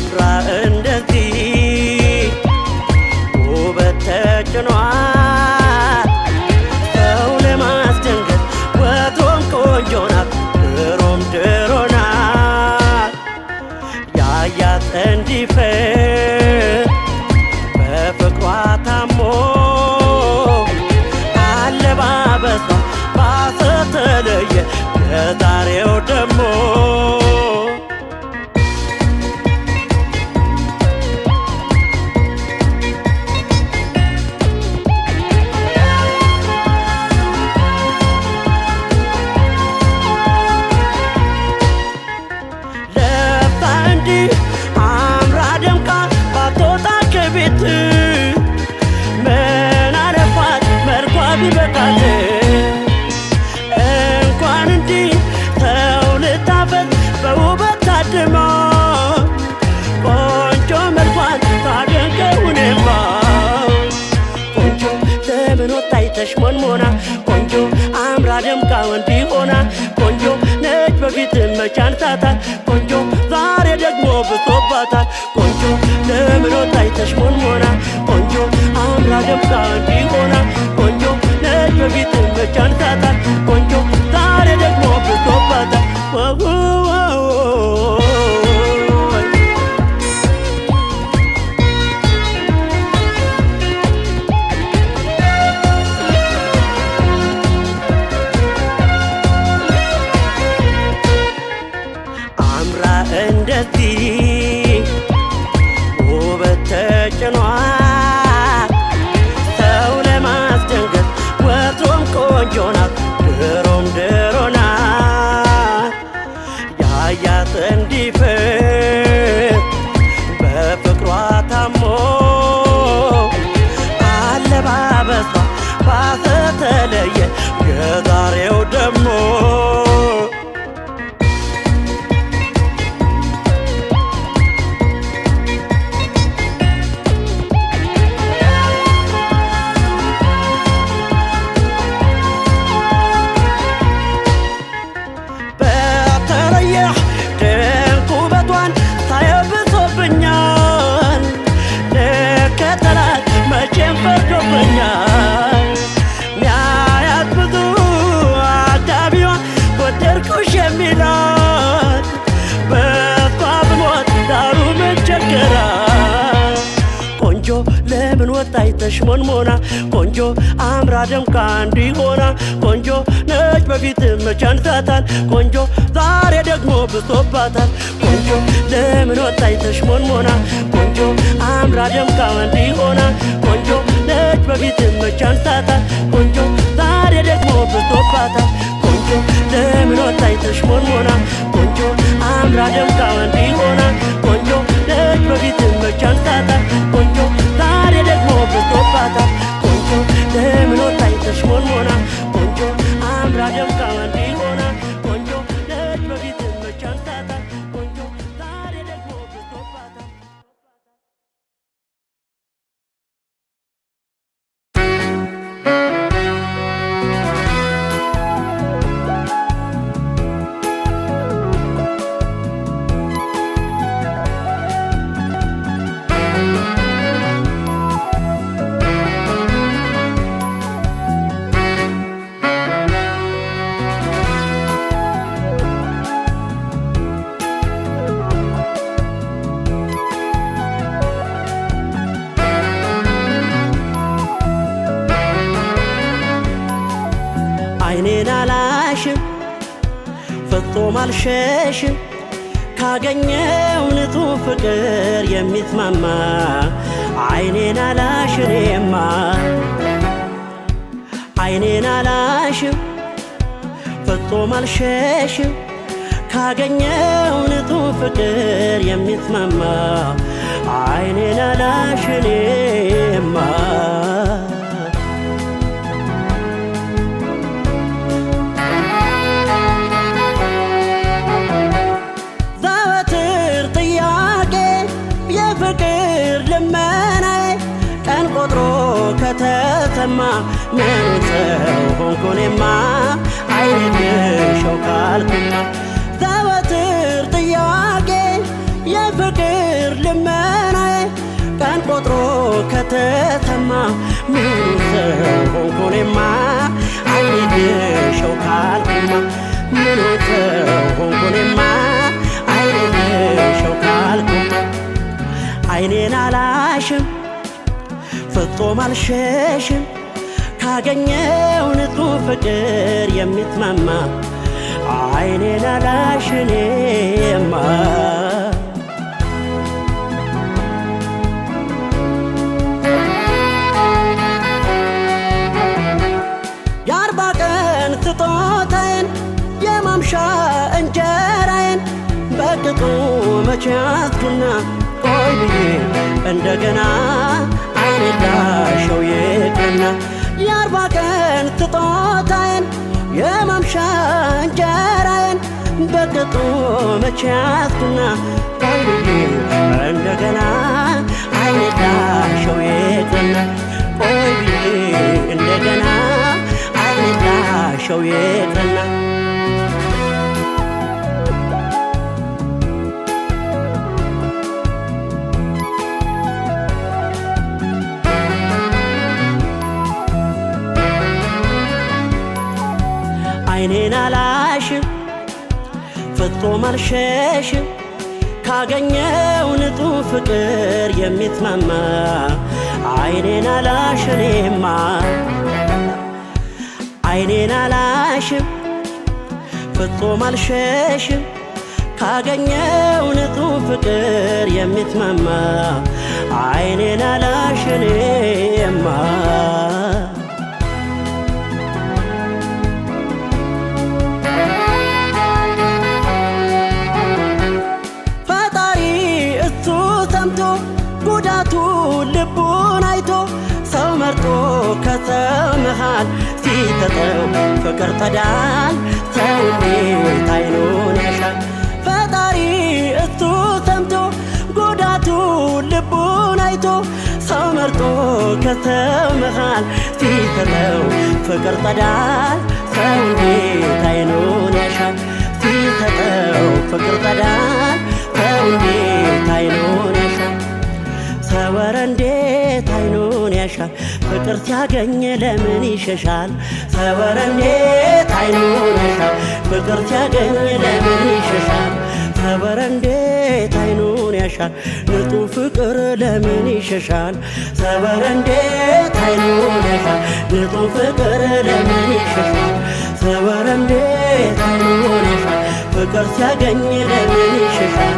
አምራ እንደዚህ ውበት ተጭኗት ሰው ለማስደንገጥ ወትሮም ቆንጆ ናት ድሮም ድሮ ናት ያያት እንዲፈር በፍቅሯ ታሞ አለባበሷ ባሰ ተለየ ከዛሬው ደሞ እንኳን እንዲህ ሰው ልታፈት በውበት ታድማ ቆንጆ መልኳን ታደንቀውንማ ቆንጆ ለምን ወጣይ ተሽሞንሞና ቆንጆ አምራ ደምቃ እንዲህ ሆና ቆንጆ ነች በፊት መቻንታታል ቆንጆ ዛሬ ደግሞ ብሶባታል ቆንጆ ለምን ወጣይ ተሽሞንሞና ቆንጆ አምራ ደምቃ እንዲህ ሆና ቆንጆ ነች በፊት መቻንታታል ቆንጆ ዛሬ ደግሞ ብሶባታል አምራ እንደዚህ ውበት ተጭኗት ሰው ለማስደንገጥ ወትሮም ቆንጆ ናት ድሮም ድሮ ናት ያያት እንዲፈር በፍቅሯ ታሞ አለባበሷ ባሰ ተለየ የዛሬው ደሞ ሚያያት ብዙ አጃቢዋ ወደድኩሽ የሚላት በሷ ብሞት ዳሩ መቸገራት ቆንጆ ለምን ወጣይ ተሽሞንሞና ቆንጆ አምራ ደምቃ እንዲሆና ቆንጆ ነች በፊት መቻንታታል ቆንጆ ዛሬ ደግሞ ብሶባታል ቆንጆ ለምን ወጣይ ተሽሞንሞና ቆንጆ አምራ ደምቃ እንዲሆና ቆንጆ ነች በፊት መቻንታታል ቆንጆ ዛሬ ደግሞ ብሶባታል ቆንጆ ለምን ወጣይ ተሽሞንሞና ቆንጆ አምራ ደምቃ እንዲሆና ቆንጆ ነች በፊት መቻንታታል ቆንጆ ዛሬ ደግሞ ብሶባታል ቆንጆ ለምን ወጣይ ተሽሞንሞና ቆንጆ አምራ ደምቃ እንዲሆና ቆንጆ ነች በፊት መቻንታታል ቆንጆ ዛሬ ደግሞ ብሶባታል አይኔን አላሽም ፍጹም አልሸሽም ካገኘው ንጹህ ፍቅር የሚስማማ አይኔን አላሽሬማ አይኔን አላሽም ፍጹም አልሸሽም ካገኘው ንጹህ ፍቅር የሚስማማ አይኔን አላሽሬማ ከተሰማ ምን ሰው ሆንኩኔማ አይንሽው ካልኩማ ዘወትር ጥያቄ የፍቅር ፍቅር ልመናዬ ቀን ቆጥሮ ከተተማ ምን ሰው ሆንኩኔማ አይደሸው ካልኩማ ምን ሰው ሆንኩኔማ አይደሸው ካልኩማ አይኔን አላሽም ፍጹም አልሸሽም ካገኘው ንጹህ ፍቅር የሚትማማ አይኔን አላሽኔማ የአርባ ቀን ስጦታዬን የማምሻ እንጀራዬን በቅጡ መቼ ያዝኩና ቆይ ብዬ እንደገና አይኔን ላሸው ይቅርና የአርባ ቀን ስጦታዬን የማምሻ እንጀራዬን በቅጡ መቼ ያዝኩና ቆይ ብዬ እንደገና አይኔን ላሸው ይቅርና ቆይ ብዬ እንደገና አይኔን ላሸው ይቅርና አይኔን አላሽም ፍጹም አልሸሽም ካገኘው ንጹህ ፍቅር የሚትማማ አይኔን አላሽኔማ አይኔን አላሽም ፍጹም አልሸሽም ካገኘው ንጹህ ፍቅር የሚትማማ አይኔን አላሽኔማ ጉዳቱ ልቡን አይቶ ሰው መርጦ ከሰው መሃል ሲሰጠው ፍቅር ተዳል ሰው እንዴት አይኑን ያሻል ፈጣሪ እሱ ሰምቶ ጉዳቱ ልቡን አይቶ ሰው መርጦ ከሰው መሃል ሲሰጠው ፍቅር ተዳል ሰው እንዴት አይኑን ያሻል ሲሰጠው ፍቅር ተዳል ሰው እንዴት አይኑን ያሻል ሰወረ እንዴት አይኑን ያሻል ፍቅር ሲያገኝ ለምን ይሸሻል ሰወረ እንዴት አይኑን ያሻል ፍቅር ሲያገኝ ለምን ይሸሻል ሰወረ እንዴት አይኑን ያሻል ንጹህ ፍቅር ለምን ይሸሻል ሰወረ እንዴት አይኑን ያሻል ንጹህ ፍቅር ለምን ይሸሻል ሰወረ እንዴት አይኑን ያሻል ፍቅር ሲያገኝ ለምን ይሸሻል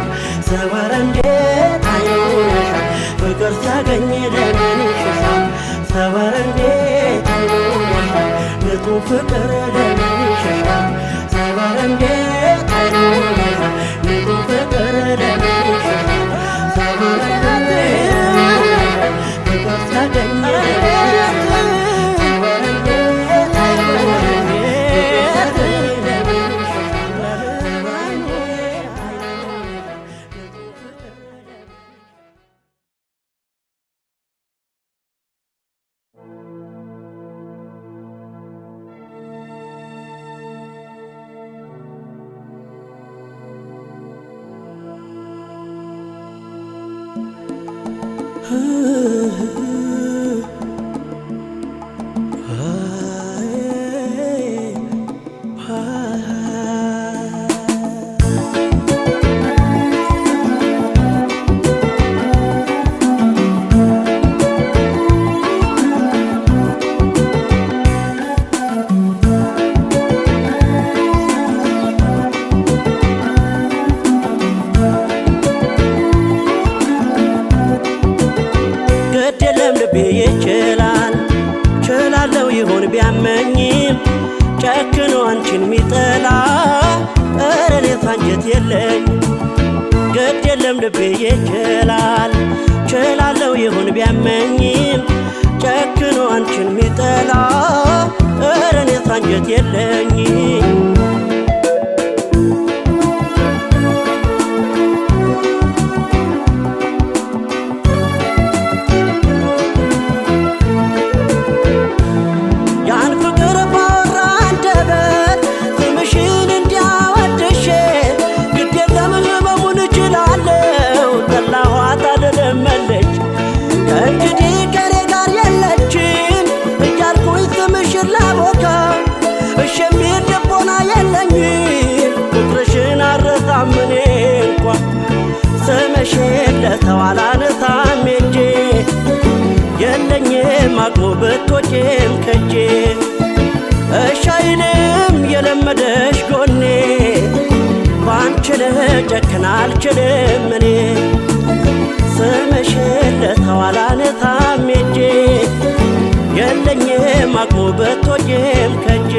ሰወረ እንዴት አይኑን ያሻል ፍቅር ሲያገኝ ለምን ይሸሻል ሰወረ እንዴት አይኑን ያሻል ንጹህ ፍቅር ለምን ይሸሻል ሰወረ እንዴት አይኑን ያሻል ንጹህ ፍቅር ለምን ይሸሻል ሰወረ እንዴት አይኑን ያሻል ፍቅር ሲያገኝ ለምን ይሸሻል ሰወረ እንዴት አይኑን ያሻል ቢያመኝም ጨክኖ አንቺን ሚጠላ እረኔ ሳንጀት የለኝ ግድ የለም ልቤ ይችላል ችላለው ይሁን ቢያመኝም ጨክኖ አንቺን ሚጠላ እረኔ ሳንጀት የለኝ ስመሽለተው አላነሳም እጄ የለኝም አቅሙ ብትወጪም ከጄ እሺ አይልም የለመደሽ ጎኔ ባንቺ ልጨክን አልችልም እኔ ስመሽለተው አላነሳም እጄ የለኝም አቅሙ ብትወጪም ከጄ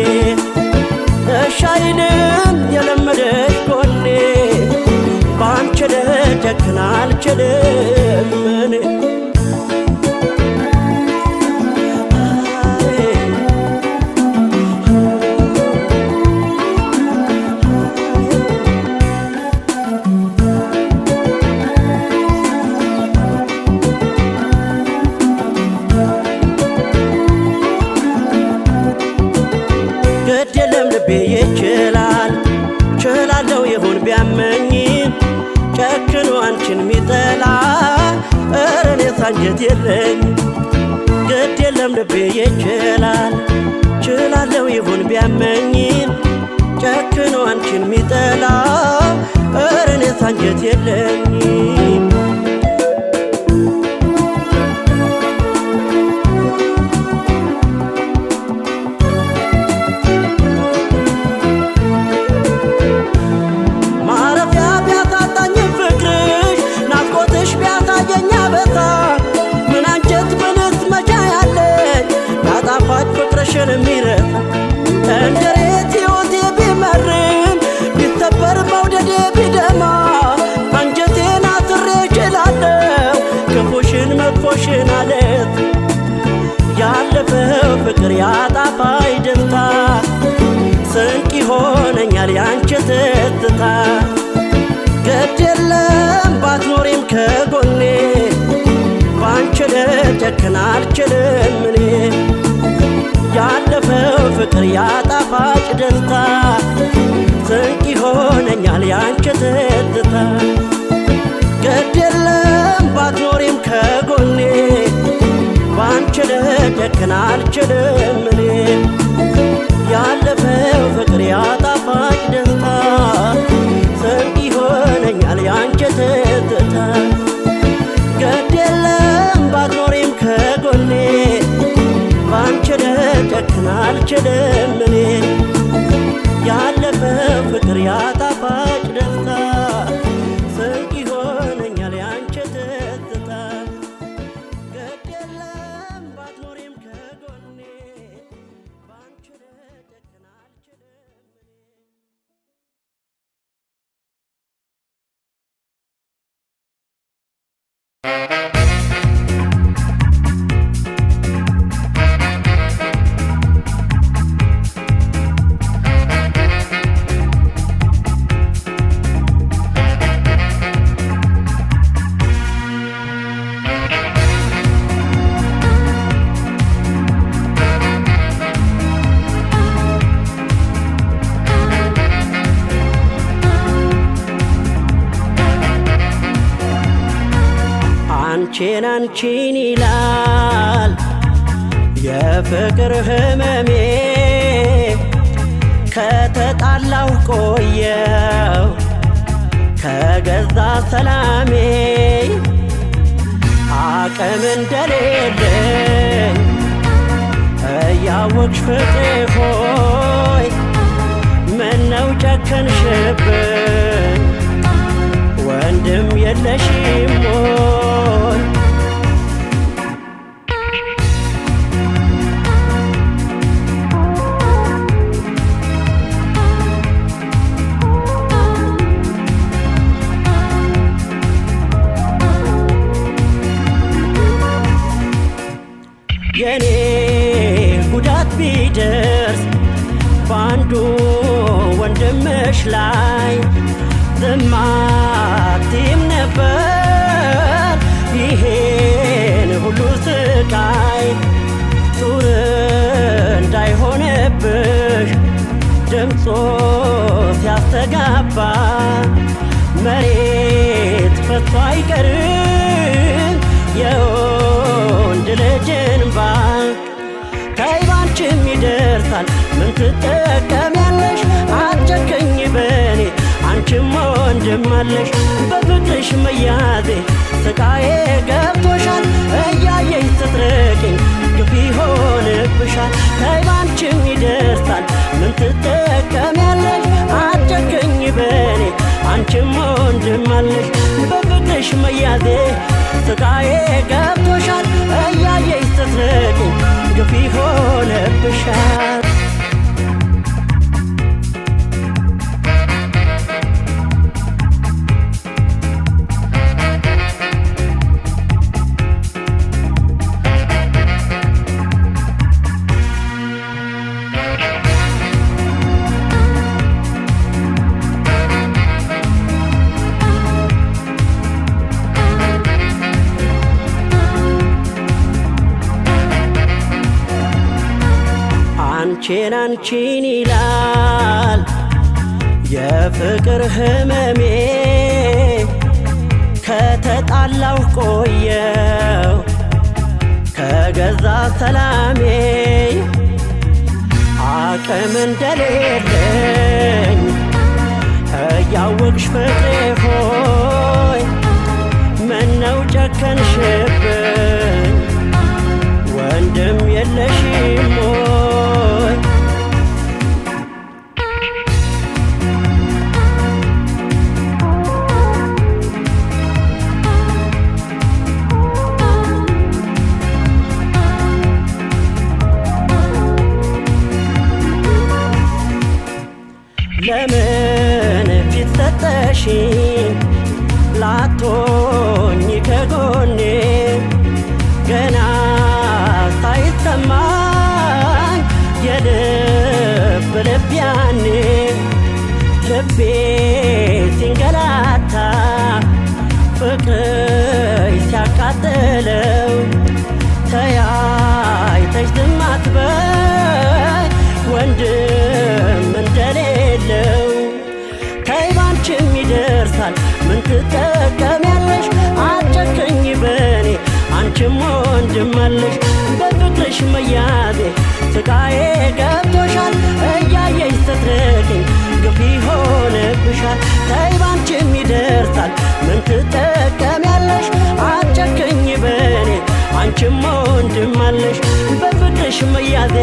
እሺ አይልም የለመደሽ ጎኔ ባንቺ ልጨክን አልችልም እኔ ይችላል ችላለው ይሁን ቢያመኝም ጨክኖ አንቺን ሚጠላ እኔስ አንጀት የለኝ ግድ የለም ልቤ ይችላል ችላለው ይሁን ቢያመኝም ጨክኖ አንቺን ሚጠላ እኔስ አንጀት የለኝ ፍቅርሽን የሚረታ እንደሬት ሕይወቴ ቢመርም ቢተበር መውደዴ ቢደማ አንጀቴን አስሬ እችላለሁ ክፉሽን መጥፎሽን አለት ያለፈው ፍቅር ያጣፋይ ደስታ ስንቅ ይሆነኛል ያንቺ ትዝታ ግድ የለም ባትኖሪም ከጎኔ ባንቺ ልጨክን አልችልም እኔ ያለፈው ፍቅር ያጣፋጭ ደስታ ስንቅ ይሆነኛል ያንቺ ትዝታ ግድ የለም ባትኖሪም ከጎኔ ባንቺ ልጨክን አልችልም እኔ ያለፈው ፍቅር ያጣፋጭ ደስታ ስንቅ ይሆነኛል ያንቺ ትዝታ ግድ የለም ባትኖሪም ከጎኔ ባንቺ ልጨክን አልችልም እኔ ያለፈው ፍቅር ያጣፋጭ ደስታ ስንቅ ይሆነኛል ያንቺ ትዝታ ግድ የለም ባትኖሪም ከጎኔ ባንቺ ልጨክን አልችልም አንቺን ይላል የፍቅር ህመሜ ከተጣላው ቆየው ከገዛ ሰላሜ አቅም እንደሌለኝ እያወቅሽ ፍቅሬ ሆይ ምነው ጨከንሽብኝ ወንድም የለሽም ሞይ የኔ ጉዳት ቢደርስ ባንዱ ወንድምሽ ላይ ዝም አትይም ነበር ይሄን ሁሉ ስቃይ ጡር እንዳይሆንብሽ ድምፆ ሲያስተጋባ መሬት ፈቶ አይቀርም የወንድ ልጅ እንባ ተይ ባንቺም ይደርሳል ምን ትጠቀሚያለሽ አትጨክኝ በኔ አንቺም ወንድ ወንድም አለሽ በፍቅርሽ መያዜ ስቃዬ ገብቶሻል እያየሽ ስትርቂኝ ግፍ ይሆንብሻል ተይ ባንቺም ይደርሳል ምን ትጠቀሚያለሽ አትጨክኝ በኔ አንቺም ወንድም አለሽ በፍቅርሽ መያዜ ስቃዬ ገብቶሻል እያየሽ ስትርቂኝ ግፍ ይሆንብሻል አንቺን ይላል የፍቅር ህመሜ ከተጣላሁ ቆየው ከገዛ ሰላሜ አቅም እንደሌለኝ እያወቅሽ ፍቅሬ ሆይ ምነው ጨከንሽብኝ ወንድም የለሽም ለምን ፊት ሰጠሽኝ ላቶኝ ከጎኔ ገና ሳይሰማኝ የልብ ልብ ያኔ ልቤ ሲንገላታ ፍቅርሽ ሲያቃጥለው ተያይተሽ ዝም አትበይ ወንድም እንደሌለው ተይ ባንቺም ይደርሳል ምን ትጠቀሚያለሽ አትጨክኝ በኔ አንቺም ወንድም አለሽ በፍቅርሽ መያዜ ስቃዬ ገብቶሻል እያየሽ ስትርቂኝ ግፍ ይሆንብሻል ተይ ባንቺም ይደርሳል ምን ትጠቀሚያለሽ አትጨክኝ በኔ አንቺም ወንድም አለሽ በፍቅርሽ መያዜ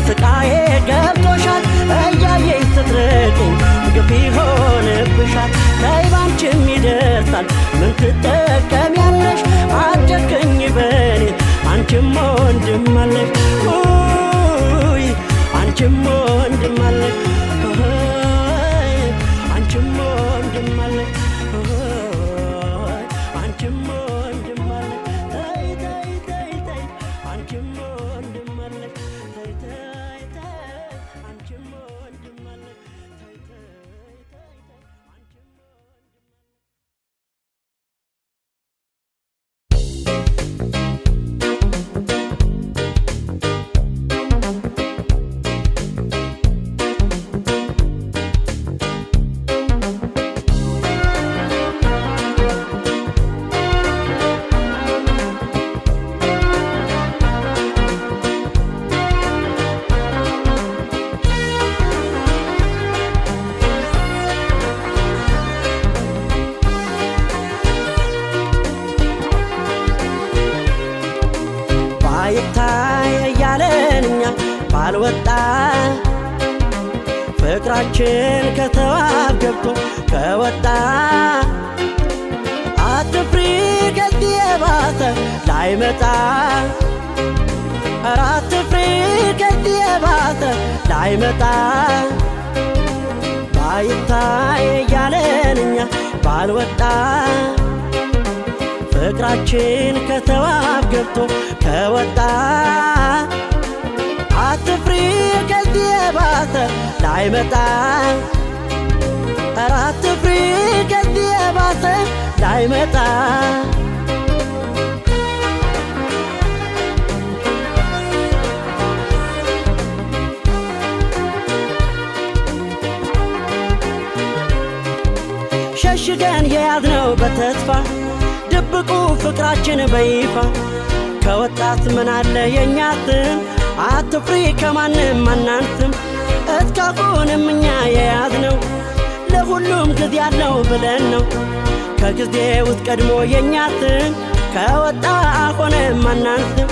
ስቃዬ ገብቶሻል እያየሽ ስትርቂኝ ግፍ ይሆንብሻል ተይ ባንቺም ይደርሳል ምን ትጠቀሚያለሽ አትጨክኝ በኔ አንቺም ወንድም አለሽ አንቺም ወንድም አለሽ አንቺም ወንድም አለሽ አንቺም ወንድም አለሽ ተይ ተይ ተይ ተይ አንቺም ወንድም አለሽ ተይ ተይ ተይ አንቺም ወንድም አለሽ ተይ ተይ ተይ አንቺም ይታይ እያለን እኛ ባልወጣ ፍቅራችን ከተዋብ ገብቶ ከወጣ አትፍሪ ከዚህ የባሰ ላይመጣ ኧረ አትፍሪ ከዚህ የባሰ ላይመጣ ባይታይ እያለን እኛ ባልወጣ ፍቅራችን ከተዋብ ገብቶ ከወጣ አትፍሪ ከዚህ የባሰ ላይመጣ ኧረ አትፍሪ ከዚህ የባሰ ላይመጣ ሸሽገን የያዝነው በተስፋ ድብቁ ፍቅራችን በይፋ ከወጣት ምን አለ የኛትን አትፍሪ ከማንም አናንስም እስካሁንም እኛ የያዝነው ለሁሉም ጊዜ ያለው ብለን ነው ከጊዜ ውስጥ ቀድሞ የኛ ስም ከወጣ አሁንም አናንስም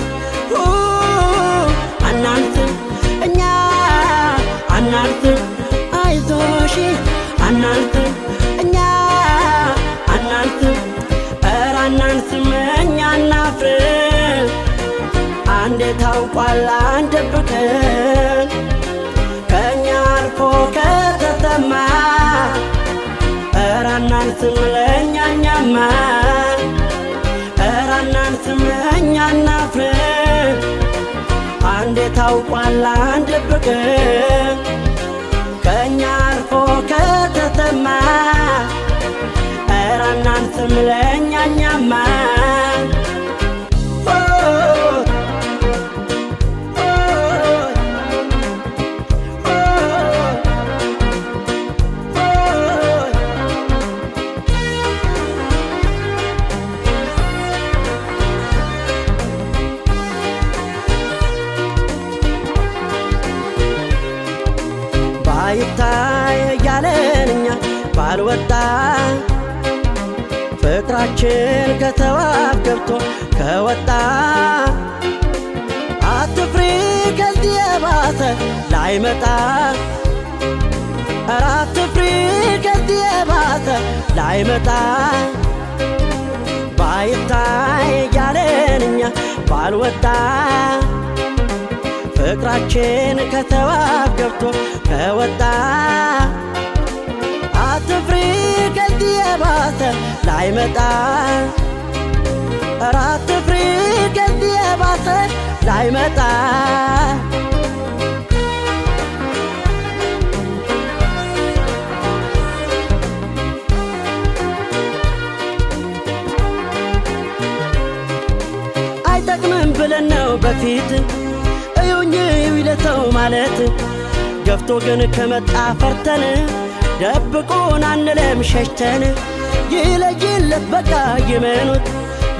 አናንስም እኛ አናንስም አይዞሽ አናንስም እኛ አናንስም ኧረ አናንስም እኛ አናፍርም አንዴ ታውቋል አንደብቅም ከእኛ አልፎ ከተሰማ ኧረ አናንስም ለእኛኛማ ኧረ አናንስም እኛ አናፍርም አንዴ ታውቋል አንደብቅም ከእኛ አልፎ ከተሰማ ኧረ አናንስም ለእኛኛማ ባይታይ ያለን እኛ ባልወጣ ፍቅራችን ከተዋብ ገብቶ ከወጣ አትፍሪ ከዚህ የባሰ ላይመጣ ኧረ አትፍሪ ከዚህ የባሰ ላይመጣ ባይታይ ያለን እኛ ባልወጣ ፍቅራችን ከተዋብ ገብቶ ከወጣ አትፍሪ ከዚህ የባሰ ላይመጣ ኧረ አትፍሪ ከዚህ የባሰ ላይመጣ አይጠቅምም ብለን ነው በፊት እዩኝ ይለሰው ማለት ገፍቶ ግን ከመጣ ፈርተን ደብቁን አንለም ሸሽተን ይለይለት በቃ ይመኑት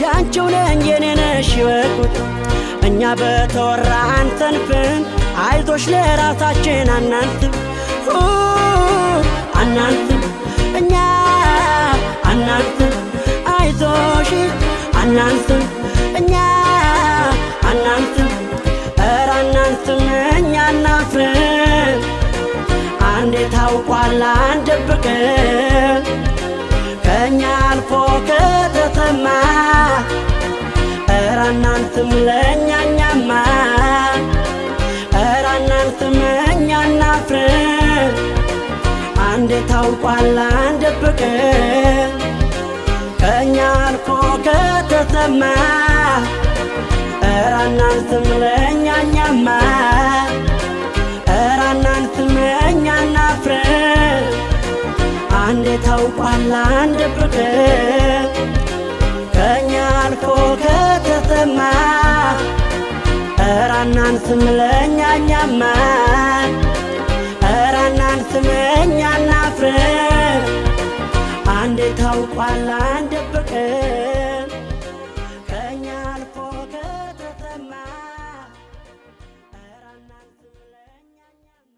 ያንቺው ነኝ የኔ ነሽ ይወቁት እኛ በተወራ አንሰንፍም አይዞሽ ለራሳችን አናንስም አናንስም እኛ አናንስም አይዞሽ አናንስም እኛ አናንስም ኧረ አናንስም እኛ አናፍርም አንዴ ታውቋል አንደብቅም ከእኛ አልፎ ከተሰማ ኧረ አናንስም ለእኛኛማ ኧረ አናንስም እኛ አናፍርም አንዴ ታውቋል አንደብቅም ከእኛ አልፎ ከተሰማ ኧረ አናንስም ለእኛኛማ ኧረ አናንስም እኛ አናፍርም አንዴ ታውቋል አንደብቅም ከእኛ አልፎ ከተሰማ ኧረ አናንስም ለእኛኛማ ኧረ አናንስም እኛ አናፍርም አንዴ ታውቋል አንደብቅም ከእኛ አልፎ ከተሰማ ኧረ አናንስም ለእኛኛማ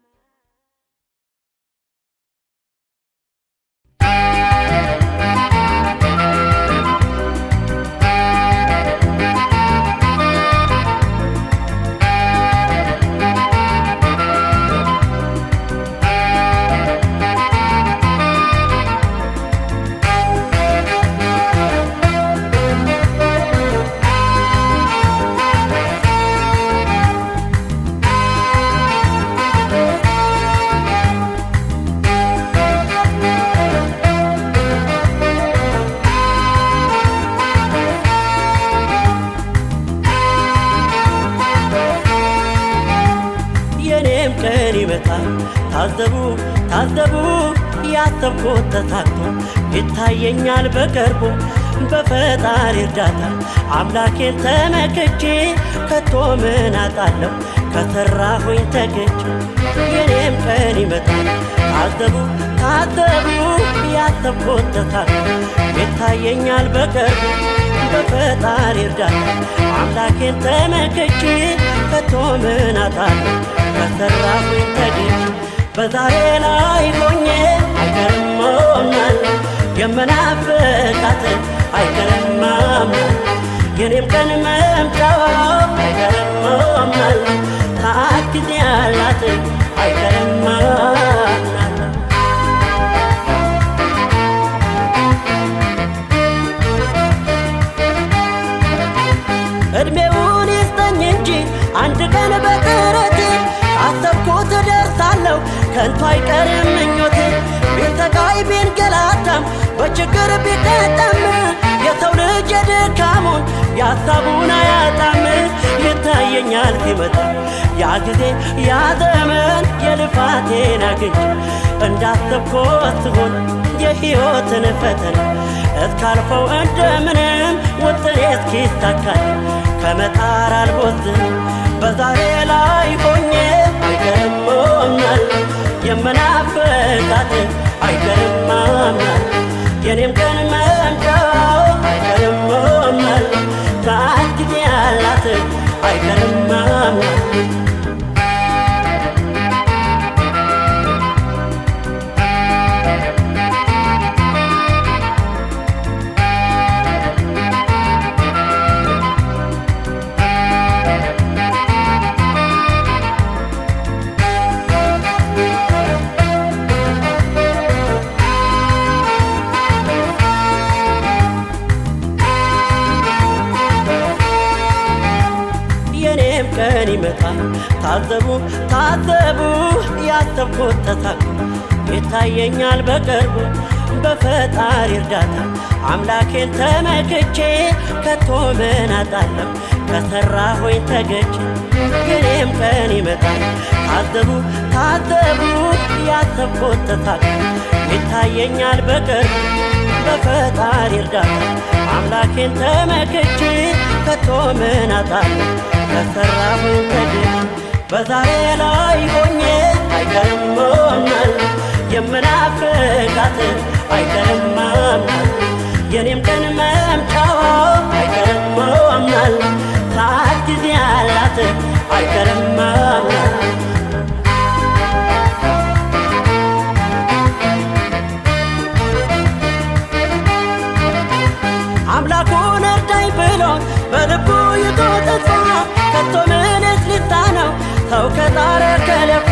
ቀን ይመጣል ታዘቡ ታዘቡ ያሰብኩት ተሳክቶ ይታየኛል በቅርቡ በፈጣሪ እርዳታ አምላኬን ተመክቼ ከቶ ምን አጣለሁ ከሰራሁኝ ተገቼ የኔም ቀን ይመጣል ታዘቡ ታዘቡ ያሰብኩት ተሳክቶ ይታየኛል በቅርቡ በፈጣሪ እርዳታ አምላኬን ተመክቼ ከቶ ምን አጣለሁ ከሰራሁኝ ተገቼ በዛሬ ላይ ሆኜ አይቀርም አምናለሁ የምናፍቃት አይቀርም አምናለሁ የኔም ቀን መምጫው አይቀርም አምናለሁ ታክት ያላት አይቀርም አምናለሁ እድሜውን ይስጠኝ እንጂ አንድ ቀን በጥረት አሰብኩት ደርሳለሁ ከንቱ አይቀርም ምኞቴ ቢሰቃይ ቢንገላታም በችግር ቢቀጠም የሰው ልጅ የድካሙን ያሳቡን አያጣም ይታየኛል ሲመጣ ያ ጊዜ ያ ዘመን የልፋቴን አግኝቼ እንዳሰብኩት ስሆን የሕይወትን ፈተና እስካልፈው እንደምንም ውጥኔ እስኪሳካል ከመጣር አልቦዝንም በዛሬ ላይ ሆኜ አይቀርም አምናለሁ የምናፍቃት አይቀርም አምናለሁ የኔም ቀን መምጫው አይቀርም አምናለሁ ሰዓት ጊዜ ያላት አይቀርም አምናለሁ ቀን ይመጣል ታዘቡ ታዘቡ ያሰብኩት ተሳካ ይታየኛል በቅርቡ በፈጣሪ እርዳታ አምላኬን ተመክቼ ከቶ ምን አጣለሁ ከሰራሁኝ ተገቼ የኔም ቀን ይመጣል ታዘቡ ታዘቡ ያሰብኩት ተሳካ ይታየኛል በቅርቡ በፈጣሪ እርዳታ አምላኬን ተመክቼ ከቶ ምን አጣለሁ ከሰራሁኝ ተገቼ በዛሬ ላይ ሆኜ አይቀርም አምናለሁ የምናፍቃት አይቀርም አምናለሁ የኔም ቀን መምጫው አይቀርም አምናለሁ ሰዓት ጊዜ ያላት አይቀርም አምናለሁ አምላኩን እርዳኝ ብሎ በልቡ ይዞ ተስፋ ከቶ ምንስ ሊሳነው ሰው ከጣረ ከለፋ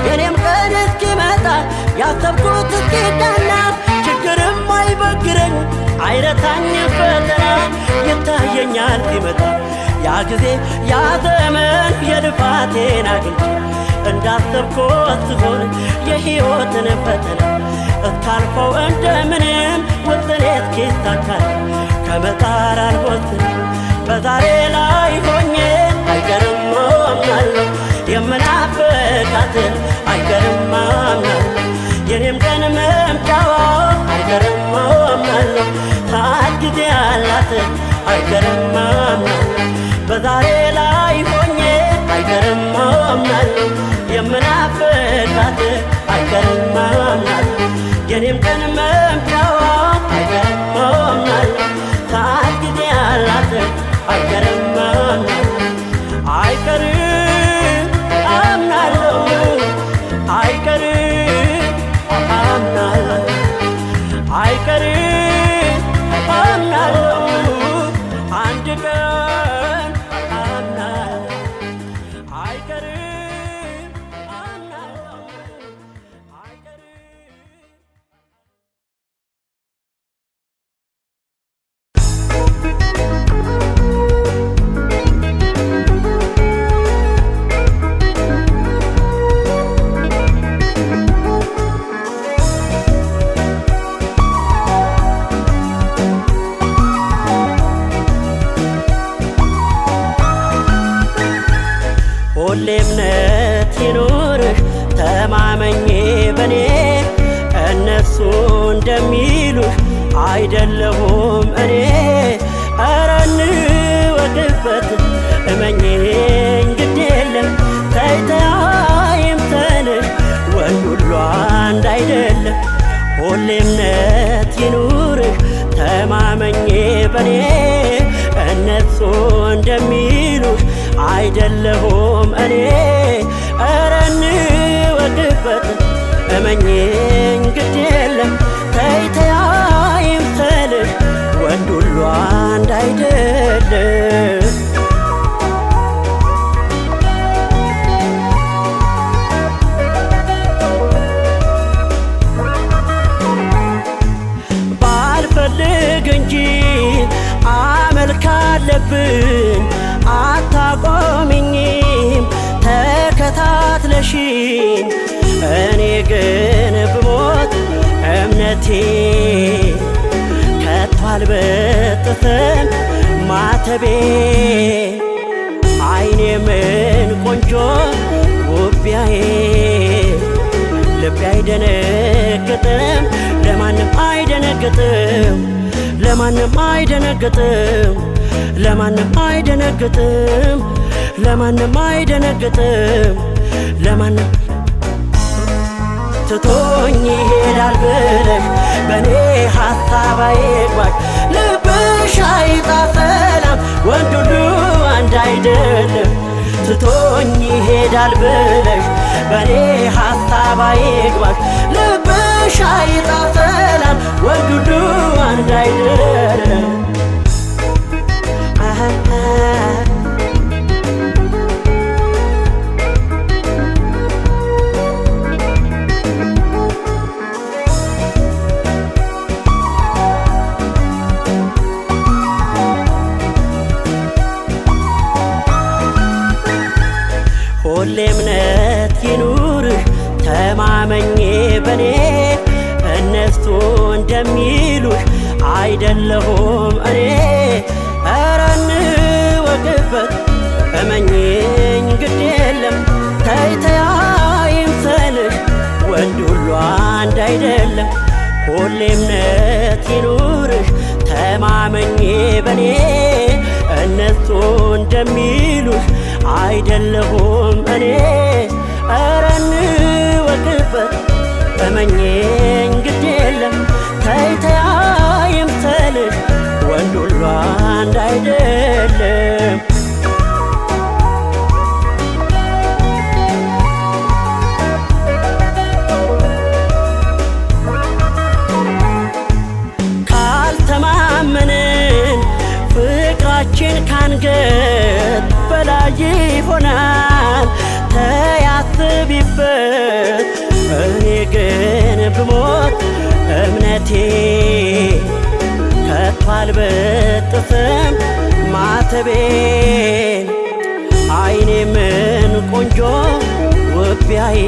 የኔም ቀን እስኪመጣ ያሰብኩት እስኪዳና ችግርም አይበግረኝ አይረታኝ ፈተና ይታየኛል ሲመጣ ያ ጊዜ ያ ዘመን የልፋቴን አግኝቼ እንዳሰብኩት ስሆን የሕይወትን ፈተና እስካልፈው እንደምንም ውጥኔ እስኪሳካል ከመጣር አልቦዝንም በዛሬ ላይ ሆኜ አይቀርም አምናለሁ የምናፍቃት አይቀርም አምናለሁ የኔም ቀን መምጫው አይቀርም አምናለሁ ሰዓት ጊዜ ያላት አይቀርም አምናለሁ በዛሬ ላይ ሆኜ አይቀርም አምናለሁ የምናፍቃት አይቀርም አምናለሁ የኔም ቀን መምጫው አይቀርም አምናለሁ ሰዓት ጊዜ ያላት አይቀርም አምናለሁ አይቀርም አምናለሁ አይቀርም አምናለሁ አይቀርም አምናለሁ አንድ ቀን አምናለሁ አይቀርም አምናለሁ አይቀርም ሁሌ እምነት ይኑርህ ተማመኜ በኔ እነሱ እንደሚሉህ አይደለሁም እኔ ኧረ እንወድበት እመኜኝ ግድ የለም ተይተይም ተንሽ ወንድ ሁሉ አንድ አይደለም ሁሌ እምነት ይኑርህ ተማመኜ በኔ እነሱ እንደሚሉህ አይደለሁም እኔ ኧረ እንወድበት ወቅበት እመኝኝ ግድ የለም ተይ ተይ አይምሰልሽ ወንድ ሁሉ አንድ አይደለም ባልፈልግ እንጂ አመል ካለብኝ አታቆሚኝም ተከታትለሽኝ እኔ ግን ብሞት እምነቴ ከቶ አልበጥስም ማተቤ አይኔ ምን ቆንጆ ውቢያዬ ልቤ አይደነግጥም ለማንም አይደነግጥም ለማንም አይደነግጥም ለማንም አይደነግጥም ለማንም አይደነግጥም ለማንም ትቶኝ ይሄዳል ብለሽ በኔ ሐሳብ አይግባሽ ልብሽ አይጣ ሰላም ወንድ ሁሉ አንድ አይደለም ትቶኝ ይሄዳል ብለሽ በኔ ሐሳብ አይግባሽ ልብሽ አይጣ ሰላም ወንድ ሁሉ አንድ አይደለም ሁሌ እምነት ይኑርሽ ተማመኜ በኔ እነሱ እንደሚሉሽ አይደለሁም እኔ ኧረ እንወቅበት እመኝኝ ግድ የለም ተይ ተይ አይምሰልሽ ወንድ ሁሉ አንድ አይደለም ሁሌ እምነት ይኑርሽ ተማመኜ በኔ እነሱ እንደሚሉሽ አይደለሁም እኔ ኧረ እንወቅበት እመኝኝ ግድ የለም ተይ ተይ አይምሰልሽ ወንድ ሁሉ አንድ አይደለም ካልተማመንን ፍቅራችን ካንገት በላይ ይሆናል ተይ አስቢበት እኔ ግን ብሞት እምነቴ ከቶ አልበጥስም ማተቤን አይኔ ምን ቆንጆ ውቢያዬ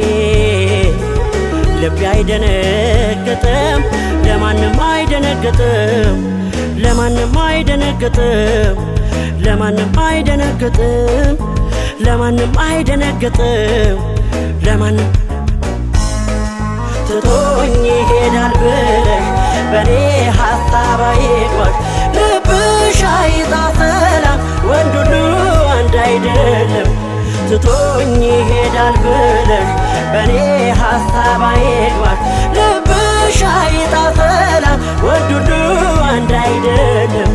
ልቤ አይደነግጥም ለማንም አይደነግጥም ለማንም አይደነግጥም ለማንም አይደነግጥም ለማንም አይደነግጥም ለማንም ትቶኝ ይሄዳል ብለሽ በኔ ሐሳብ አይግባሽ ልብሽ አይጣ ሰላም ወንድ ሁሉ አንድ አይደለም ትቶኝ ይሄዳል ብለሽ በኔ ሐሳብ አይግባሽ ልብሽ አይጣ ሰላም ወንድ ሁሉ አንድ አይደለም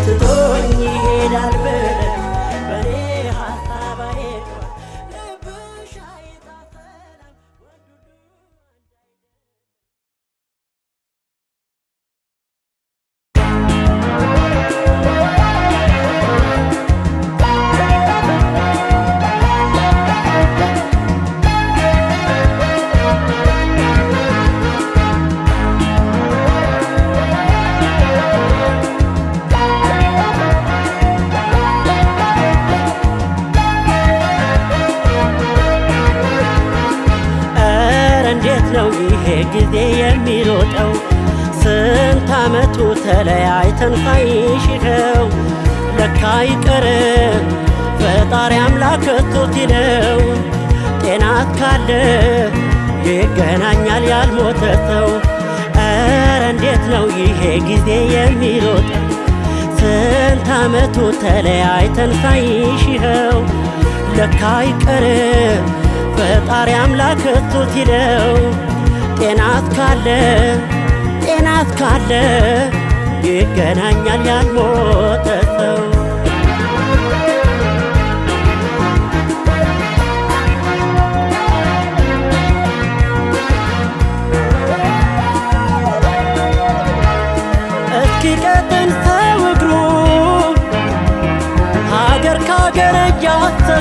ትቶኝ ይሄዳል ብለሽ በኔ ሐሳብ አይግባሽ ልብሽ አይጣ ሰላም ወንድ ሁሉ ነው ይሄ ጊዜ የሚሮጠው ስንት ዓመቱ ተለያይተን ሳይሽኸው ለካ አይቀርም ፈጣሪ አምላክ እቶት ይለው ጤናት ካለ ይገናኛል ያልሞተ ሰው ኧረ እንዴት ነው ይሄ ጊዜ የሚሮጠው ስንት ዓመቱ ተለያይተን ሳይሽኸው ለካ አይቀርም ፈጣሪ አምላክ እቶት ይለው ጤናት ካለ ይገናኛል ያልሞተ ሰው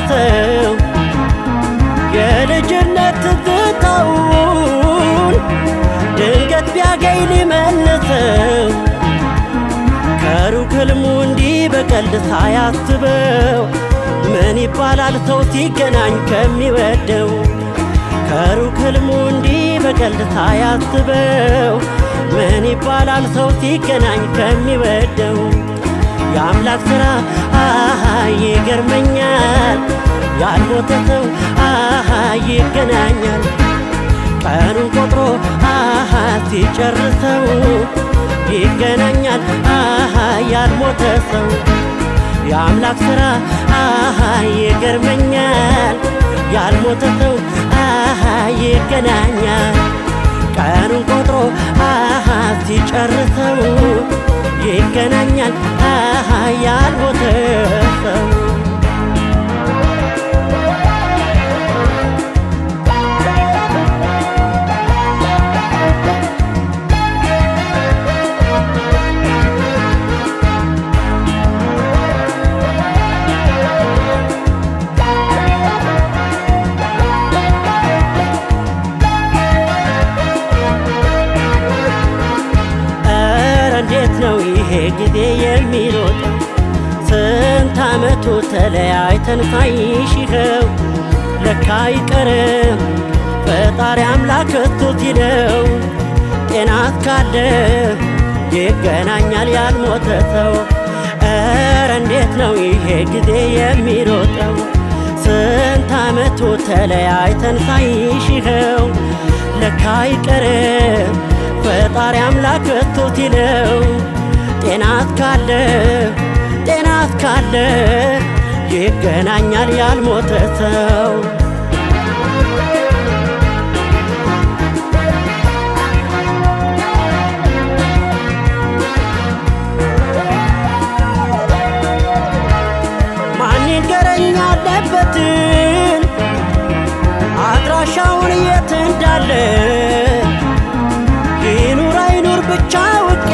ቢያስታውሰው የልጅነት ትዝታውን ድንገት ቢያገኝ ሊመልሰው ከሩቅ ሕልሙ እንዲህ በቀልድ ሳያስበው ምን ይባላል ሰው ሲገናኝ ከሚወደው ከሩቅ ሕልሙ እንዲህ በቀልድ ሳያስበው ምን ይባላል ሰው ሲገናኝ ከሚወደው የአምላክ ሥራ ይገርመኛል ያልሞተ ሰው ይገናኛል ቀኑን ቆጥሮ ሲጨርሰው ይገናኛል ያልሞተ ሰው የአምላክ ሥራ ይገርመኛል ያልሞተ ሰው ይገናኛል ቀኑን ቆጥሮ ሲጨርሰው ይገናኛል ያልሞተ ሰው ጊዜ የሚሮጥ ስንት ዓመቱ ተለያይተን ሳይሽኸው ለካ አይቀርም ፈጣሪ አምላክ እሱ ሲለው ጤናት ካለ ይገናኛል ያልሞተ ሰው ኧረ እንዴት ነው ይሄ ጊዜ የሚሮጠው ስንት ዓመቱ ተለያይተን ሳይሽኸው ለካ አይቀርም ፈጣሪ አምላክ እሱ ሲለው ጤናት ካለ ይገናኛል ያልሞተ ሰው ማን ይንገረኝ ያለበትን አድራሻውን የት እንዳለ ይኑር አይኑር ብቻ ውቄ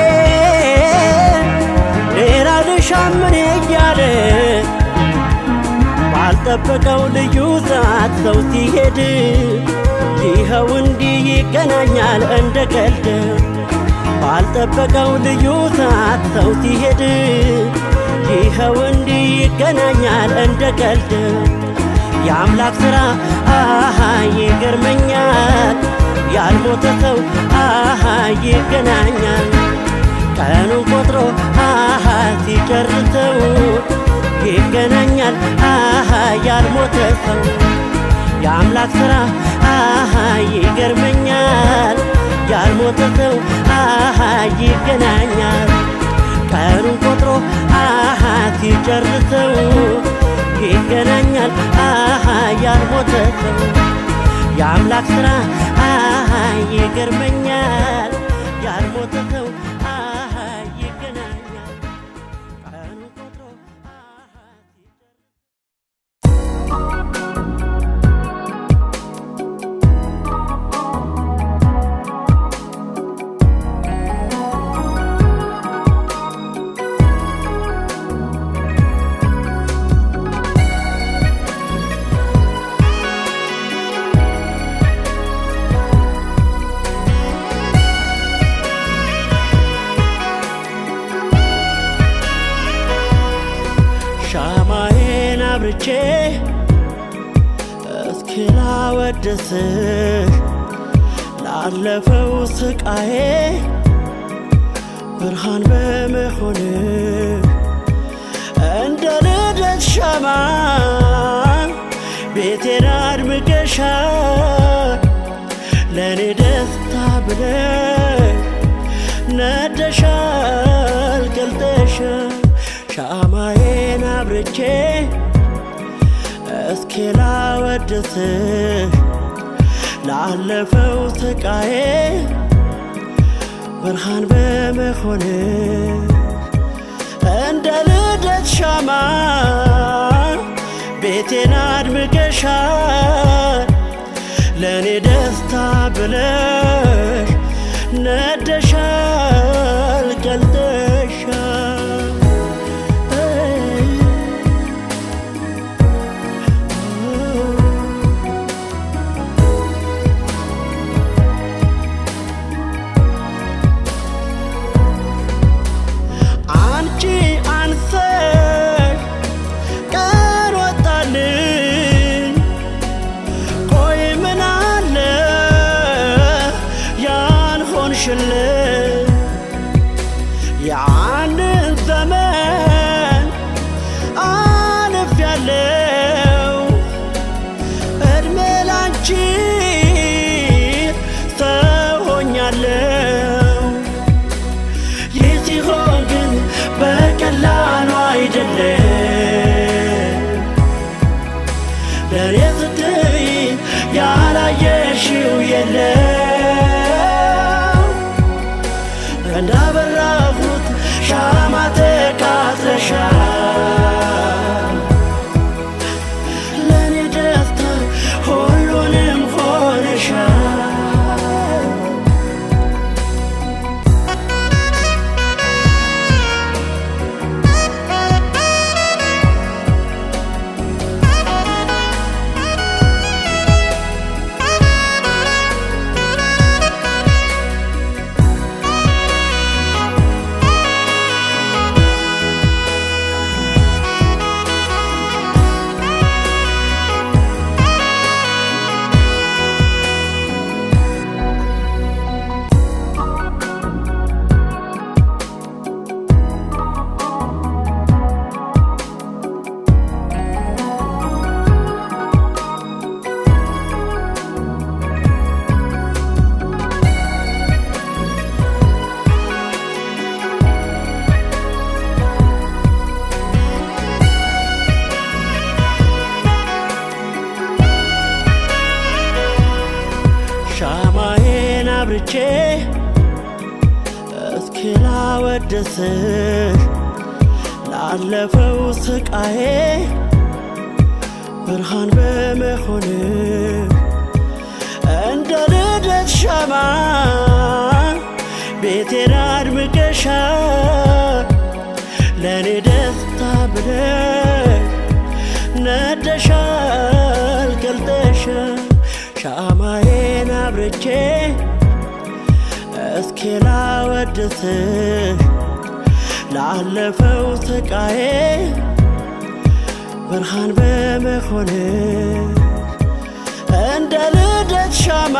ምን እያለ ባልጠበቀው ልዩ ሰዓት ሰው ሲሄድ ይኸው እንዲህ ይገናኛል እንደ ቀልድ ባልጠበቀው ልዩ ሰዓት ሰው ሲሄድ ይኸው እንዲህ ይገናኛል እንደ ቀልድ የአምላክ ሥራ ይገርመኛል ያልሞተ ሰው ይገናኛል ቀኑን ቆጥሮ ሲጨርሰው ይገናኛል ያልሞተ ሰው የአምላክ ሥራ ይገርመኛል ያልሞተ ሰው ይገናኛል ቀኑን ቆጥሮ ሲጨርሰው ይገናኛል ያልሞተ ሰው የአምላክ ሥራ ይገርመኛል ያልሞተ ሰው አብርቼ እስኪ ላወድስህ ላለፈው ስቃዬ ብርሃን በመሆን እንደ ልደት ሻማ ቤቴን አድምቀሻል ለኔ ደስታ ብለሽ ነደሻል ቀልጠሻል ሻማዬን አብርቼ እስኪ ላወድስህ ላለፈው ስቃዬ ብርሃን በመሆን እንደ ልደት ሻማ ቤቴን አድምቀሻል ለኔ ደስታ ብለሽ ነደሻል ቀልጠሻል አብርቼ እስኪ ላወድስሽ ላለፈው ስቃዬ ብርሃን በመሆን እንደ ልደት ሻማ ቤቴን አድምቀሻል ለኔ ደስታ ብለሽ ነደሻል ገልጠሻል ሻማዬን አብርቼ እስኪ ላወድስሽ ላለፈው ስቃዬ ብርሃን በመሆንሽ እንደ ልደት ሻማ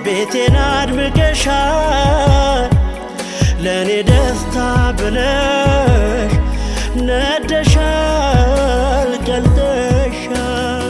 ቤቴን አድምቀሻል ለኔ ደስታ ብለሽ ነደሻል ገልጠሻል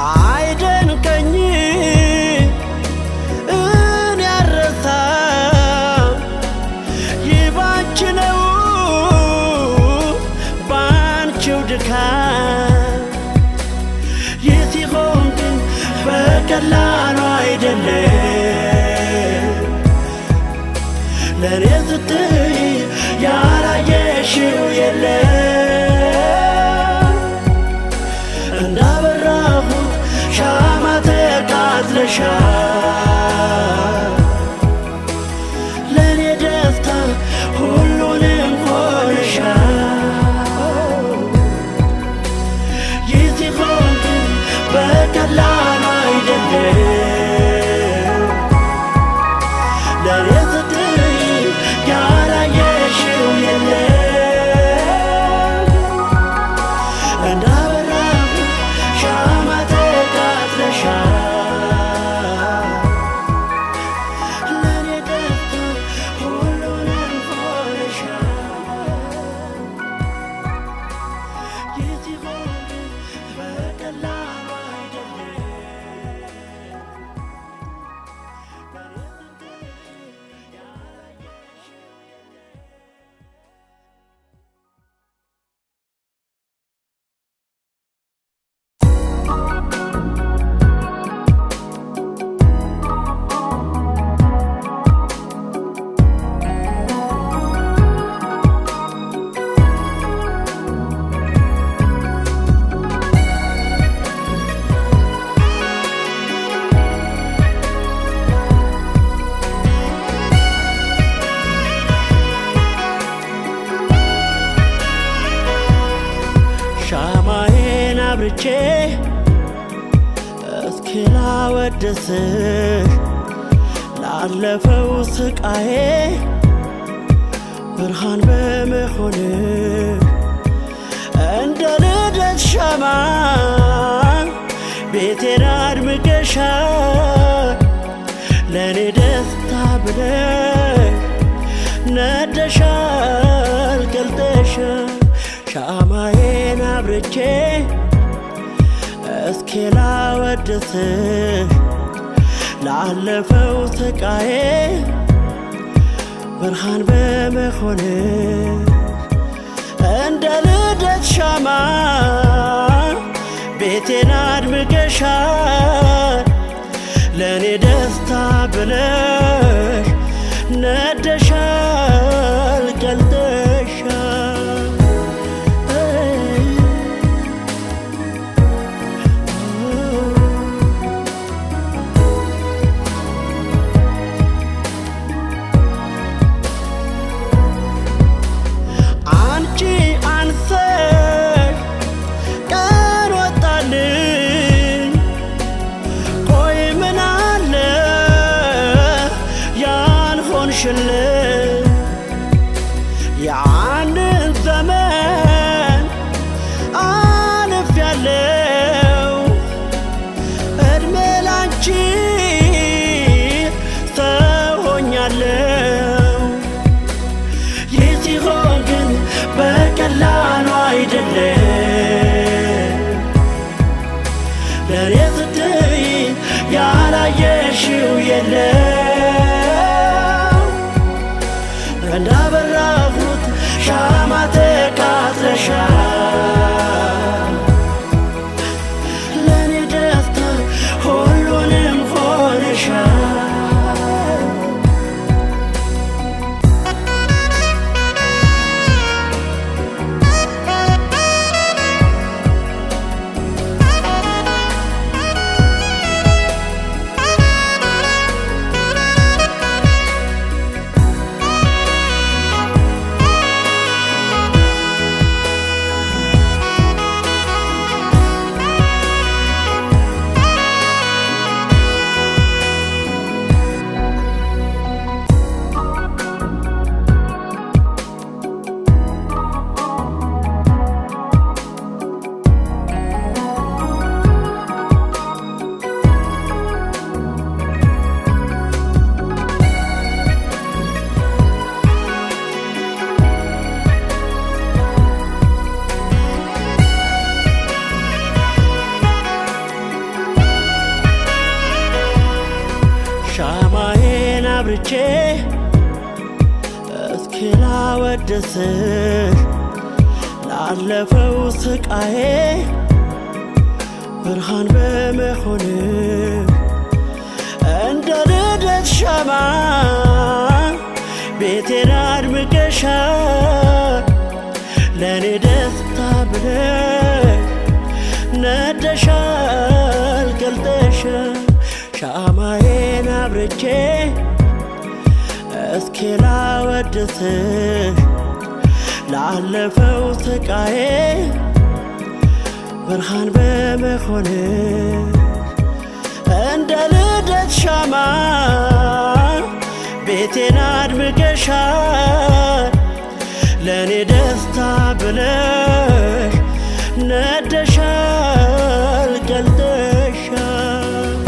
አይደንቀኝ እኔ አልረሳም ይባንቺ ነው ባንቺው ድካም ይህ ሲሆን ግን በቀላሉ አይደለም ለኔ ስትይ ያላየሽው የለም እንዳበራሁት ሻማ ተቃጥለሻል ለኔ ደስታ ሁሉንም ሆነሻል ይህ ሲሆን ግን በቀላሉ አይደለም ለኔ ስትይ ያላየሽው የለም እንዳበራሁት ሻማ ተቃጥለሻል ለኔ ደስታ ሁሉንም ሆነሻል ይህ ሲሆን ግን በቀላሉ አይደለም ሻማዬን አብርቼ እስኪ ላወድስሽ ላለፈው ስቃዬ ብርሃን በመሆንሽ እንደ ልደት ሻማ ቤቴን አድምቀሻል ለኔ ደስታ ብለሽ ነደሻል ገልጠሻል ሻማዬን አብርቼ እስኪ ላወድስሽ ላለፈው ስቃዬ ብርሃን በመሆንሽ እንደ ልደት ሻማ ቤቴን አድምቀሻል ለኔ ደስታ ብለሽ ነደሻል ገልጠሻል አንቺ አንሰሽ ቀን ወጣልኝ አብርቼ እስኪ ላወድስሽ ላለፈው ስቃዬ ብርሃን በመሆን እንደ ልደት ሻማ ቤቴን አድምቀሻል ለኔ ደስታ ብለሽ ነደሻል ገልጠሻል ሻማዬን አብርቼ እስኪ ላወድስሽ ላለፈው ስቃዬ ብርሃን በመሆን እንደ ልደት ሻማ ቤቴን አድምቀሻል ለኔ ደስታ ብለሽ ነደሻል ገልጠሻል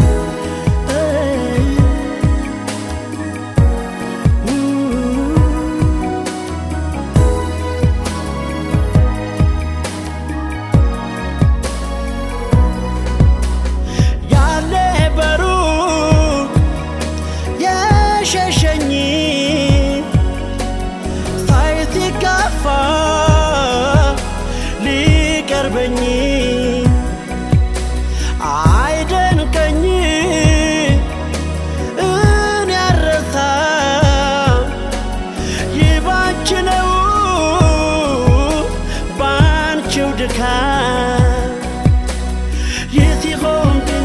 አይደንቀኝ እኔ አልረሳም ይባንቺ ነው ባንቺው ድካም ይህ ሲሆን ግን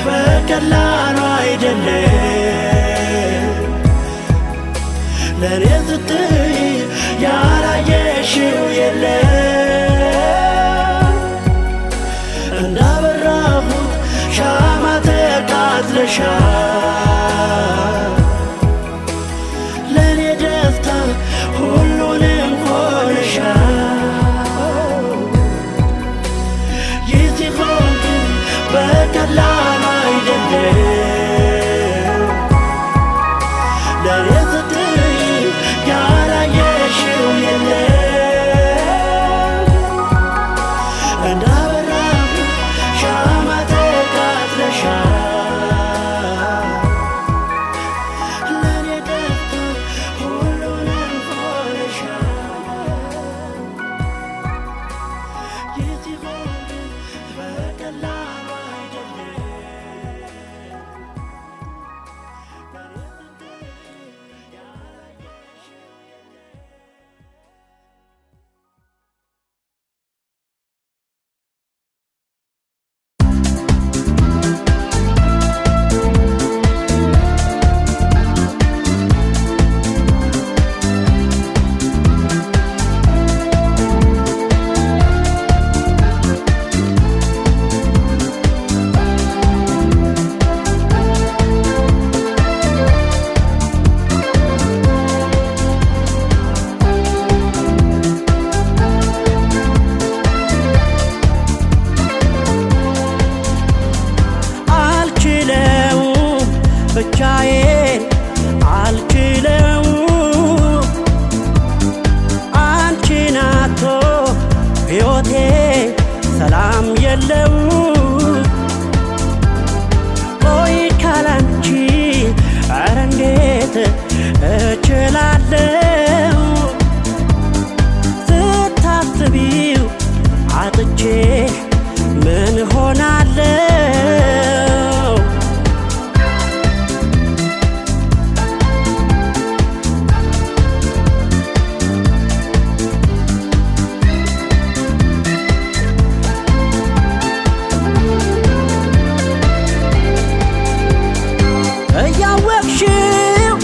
በቀላሉ አይደለም ለኔ ስትይ ያላየሽው የለም እንዳበራሁት ሻማ ተቃጥለሻል ለኔ ደስታ ሁሉንም ሆነሻል ይህ ሲሆን ግን በቀላሉ አይደለም ለኔ ስትይ ያላየሽው የለም እንዳበራሁት ሻማ ተቃጥለሻል ለኔ ደስታ ሁሉንም ሆነሻል ይህ ሲሆን ግን በቀላሉ አይደለም ለኔ ስትይ ያላየሽው አልችለውም ብቻዬን አልችለውም አንቺን አጥቶ ሕይወቴ ሰላም የለውም ቆይ ካላንቺ ኧረ እንዴት እችላለሁ ስታስቢው አጥቼሽ ምን ሆናለሁ እያወቅሽው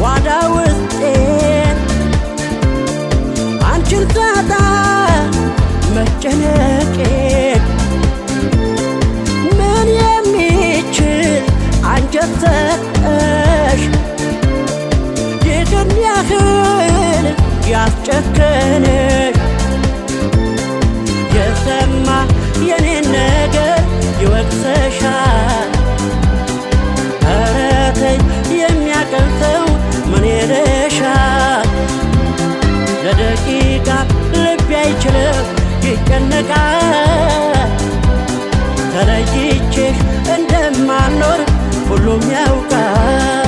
ጓዳ ውስጤን አንቺን ሳጣ መጨነቄን ምን የሚችል አንጀት ሰጠሽ ይህን ያህል ያስጨከነሽ የሰማ የኔን ነገር ይወቅሰሻል ኧረ ተይ የሚያቀል ሰው ምን ይልሻል ለደቂቃ ልቤ አይችልም ይጨነቃል ተለይቼሽ እንደማልኖር ሁሉም ያውቃል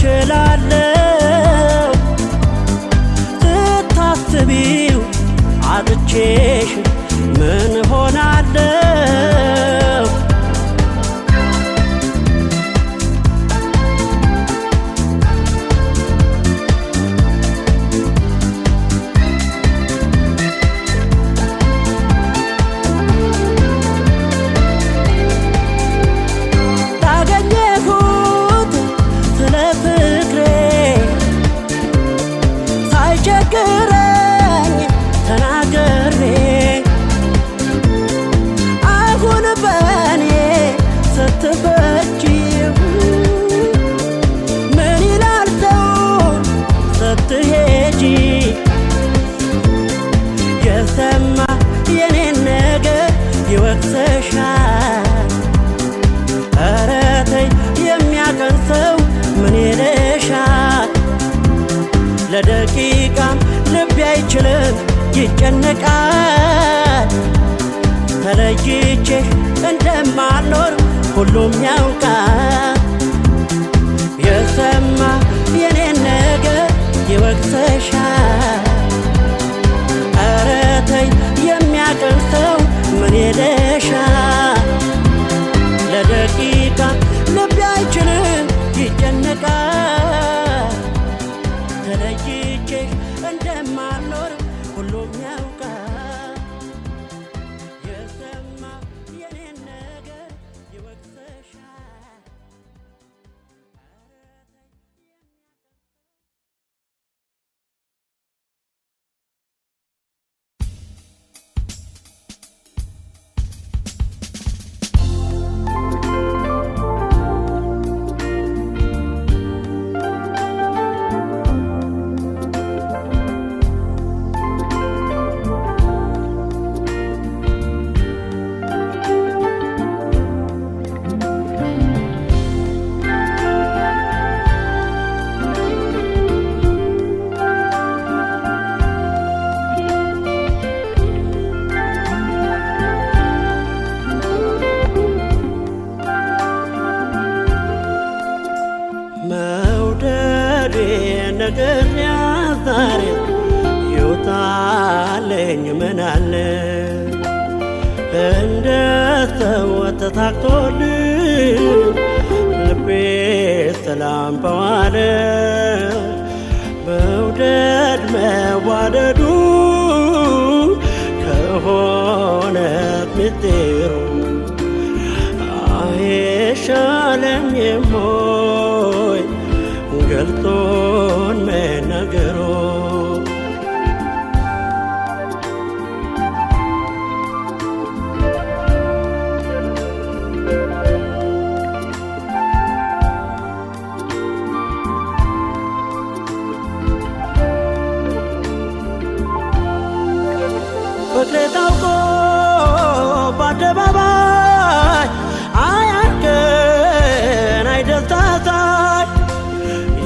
እችላለሁ ስታስቢው አጥቼሽ ምን ሆናለሁ ታገኘሁት ስለ ፍቅሬ ሳይቸግረኝ ተናግሬ አሁን በእኔ ስትፈቺው ምን ይላል ሰው ስትሄጂ የሰማ የኔን ነገር ይወቅሰሻል ኧረ ተይ የሚያቀን ሰው ምን ይልሻል ለደቂቃም ልቤ አይችልም ይጨነቃል ተለይቼሽ እንደማልኖር ሁሉም ያውቃል የሰማ የኔን ነገር ይወቅሰሻል ኧረ ተይ የሚያቀን ሰው ምን ይልሻል ለደቂቃ ልቤ አይችልም ይጨነቃል ተለይቼሽ እንደማልኖር ሁሉም ያውቃል የሰማ የኔን ነገር ይወቅሰሻል መውደዴ ነገር ዛሬ ይውጣልኝ ምናለ እንደ ሰው ተታክቶልኝ ልቤ ሰላም በዋለ መውደድ መዋደዱ ከሆነ ምስጢሩ አይሻለኝም ሆይ ገልጦን መናገሩ ፍቅሬ ታውቆ በአደባባይ አያርቀን አይደስታሳይ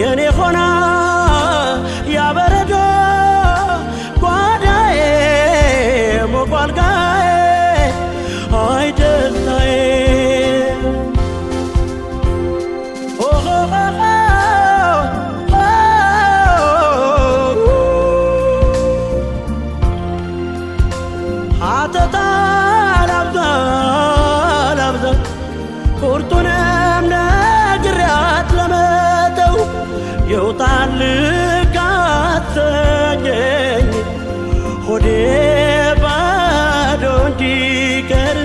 የኔ ሆና ያበረዶ ጓዳዬ ሞቋልጋዬ አይደስታዬ ሀተታ ላብዛ ላብዛ ቁርጡንም ነግሬያት ለመተው ይውጣልኝ አሰኘኝ ሆዴ ባዶ እንዲቀር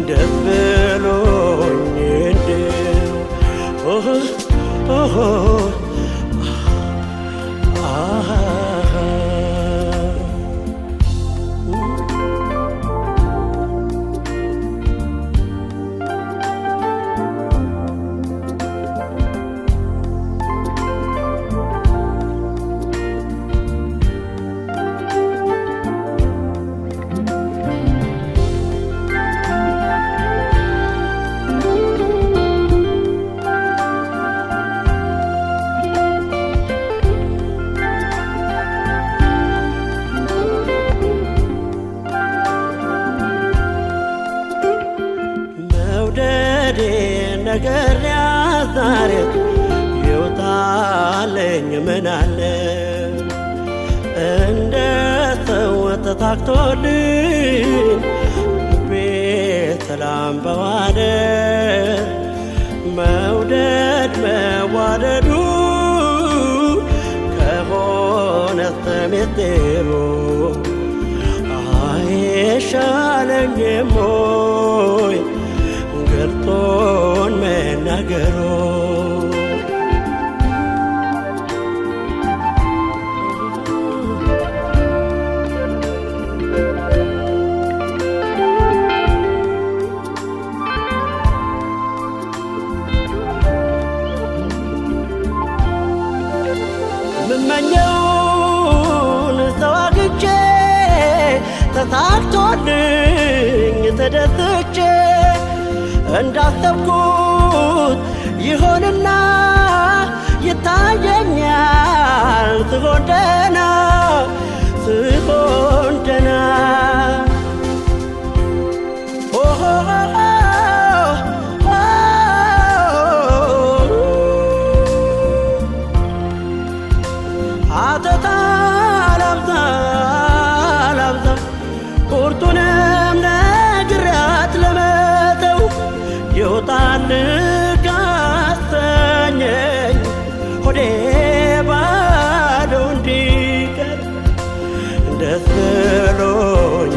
ደስ ብሎኝ እንደው ነገር ያዛሬ ይውጣ አለኝ ምን አለ እንደ ሰው ተታክቶልኝ ቤተላም በዋደ መውደድ መዋደዱ ከሆነ ተሜቴሮ አይሻለኝም ሆይ ገልጦን መናገሩ ምመኘውን ሰው አግኝቼ ተሳክቶልኝ ተደስቼ እንዳሰብኩት ይሆንና ይታየኛል ስሆን ደህና ስሆን ደህና አተታ ላብዛ ላብዛ ቁርጡንም ነግሬያት ለመተው ይውጣል ካሰኘኝ ሆዴ ባዶ እንዲቀር ደስ ብሎኝ